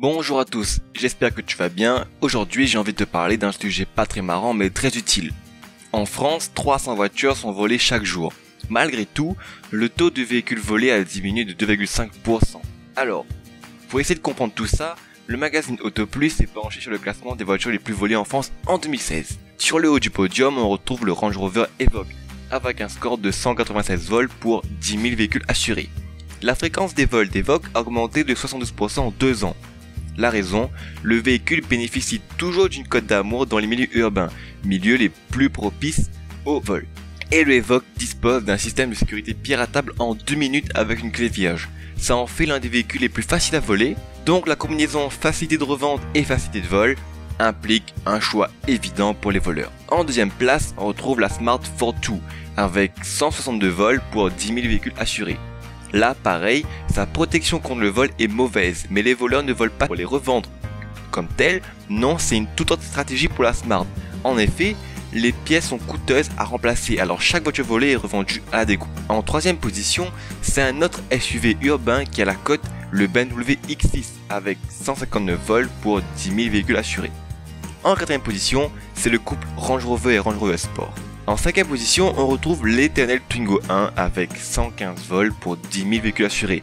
Bonjour à tous, j'espère que tu vas bien. Aujourd'hui j'ai envie de te parler d'un sujet pas très marrant mais très utile. En France, 300 voitures sont volées chaque jour. Malgré tout, le taux de véhicules volés a diminué de 2,5%. Alors, pour essayer de comprendre tout ça, le magazine Autoplus s'est penché sur le classement des voitures les plus volées en France en 2016. Sur le haut du podium, on retrouve le Range Rover Evoque, avec un score de 196 vols pour 10 000 véhicules assurés. La fréquence des vols d'Evoque a augmenté de 72% en 2 ans. La raison, le véhicule bénéficie toujours d'une cote d'amour dans les milieux urbains, milieux les plus propices au vol. Et le Evoque dispose d'un système de sécurité piratable en 2 minutes avec une clé vierge. Ça en fait l'un des véhicules les plus faciles à voler, donc la combinaison facilité de revente et facilité de vol implique un choix évident pour les voleurs. En deuxième place, on retrouve la Smart Fortwo avec 162 vols pour 10 000 véhicules assurés. Là, pareil, sa protection contre le vol est mauvaise, mais les voleurs ne volent pas pour les revendre comme telles. Non, c'est une toute autre stratégie pour la Smart. En effet, les pièces sont coûteuses à remplacer, alors chaque voiture volée est revendue à la découpe. En troisième position, c'est un autre SUV urbain qui a la cote, le BMW X6, avec 159 vols pour 10 000 véhicules assurés. En quatrième position, c'est le couple Range Rover et Range Rover Sport. En cinquième position, on retrouve l'éternel Twingo 1 avec 115 vols pour 10 000 véhicules assurés.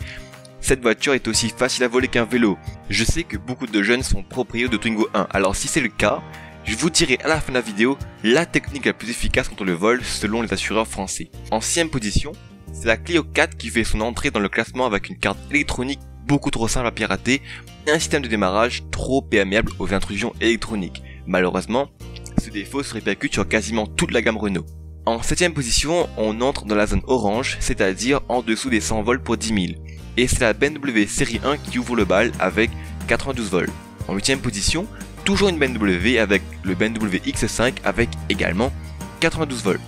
Cette voiture est aussi facile à voler qu'un vélo. Je sais que beaucoup de jeunes sont propriétaires de Twingo 1, alors si c'est le cas, je vous dirai à la fin de la vidéo la technique la plus efficace contre le vol selon les assureurs français. En sixième position, c'est la Clio 4 qui fait son entrée dans le classement avec une carte électronique beaucoup trop simple à pirater et un système de démarrage trop perméable aux intrusions électroniques. Malheureusement, ce défaut se répercute sur quasiment toute la gamme Renault. En 7ème position, on entre dans la zone orange, c'est-à-dire en dessous des 100 vols pour 10 000. Et c'est la BMW série 1 qui ouvre le bal avec 92 vols. En 8ème position, toujours une BMW avec le BMW X5 avec également 92 vols.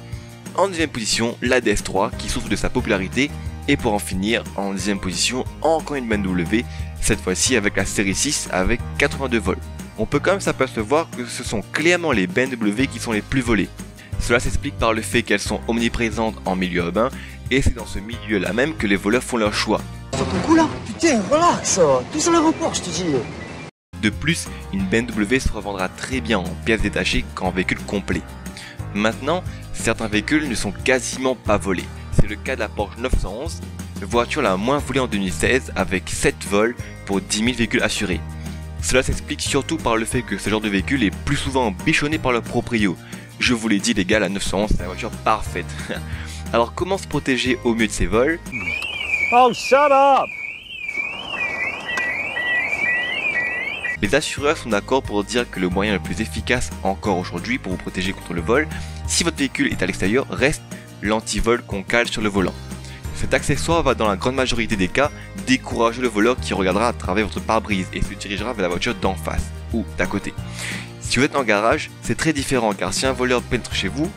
En 9ème position, la DS3 qui souffre de sa popularité. Et pour en finir, en 10ème position, encore une BMW, cette fois-ci avec la série 6 avec 82 vols. On peut quand même s'apercevoir que ce sont clairement les BMW qui sont les plus volées. Cela s'explique par le fait qu'elles sont omniprésentes en milieu urbain et c'est dans ce milieu-là même que les voleurs font leur choix. Sur ton coup là, putain, relax, tout sur l'aéroport, je te dis. De plus, une BMW se revendra très bien en pièces détachées qu'en véhicule complet. Maintenant, certains véhicules ne sont quasiment pas volés. C'est le cas de la Porsche 911, voiture la moins volée en 2016 avec 7 vols pour 10 000 véhicules assurés. Cela s'explique surtout par le fait que ce genre de véhicule est plus souvent bichonné par leur proprio. Je vous l'ai dit les gars, la 911 c'est la voiture parfaite. Alors comment se protéger au mieux de ces vols? Oh, shut up! Les assureurs sont d'accord pour dire que le moyen le plus efficace encore aujourd'hui pour vous protéger contre le vol, si votre véhicule est à l'extérieur, reste l'antivol qu'on cale sur le volant. Cet accessoire va dans la grande majorité des cas décourager le voleur qui regardera à travers votre pare-brise et se dirigera vers la voiture d'en face ou d'à côté. Si vous êtes en garage, c'est très différent car si un voleur pénètre chez vous,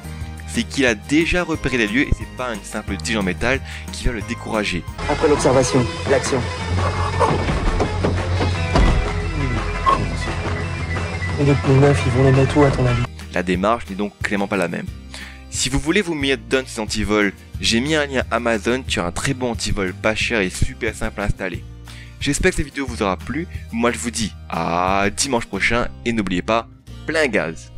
c'est qu'il a déjà repéré les lieux et c'est pas une simple tige en métal qui va le décourager. Après l'observation, l'action. Et les meufs, ils vont les mettre où à ton avis? La démarche n'est donc clairement pas la même. Si vous voulez vous mettre dans ces antivols, j'ai mis un lien Amazon sur un très bon antivol pas cher et super simple à installer. J'espère que cette vidéo vous aura plu, moi je vous dis à dimanche prochain et n'oubliez pas, plein gaz!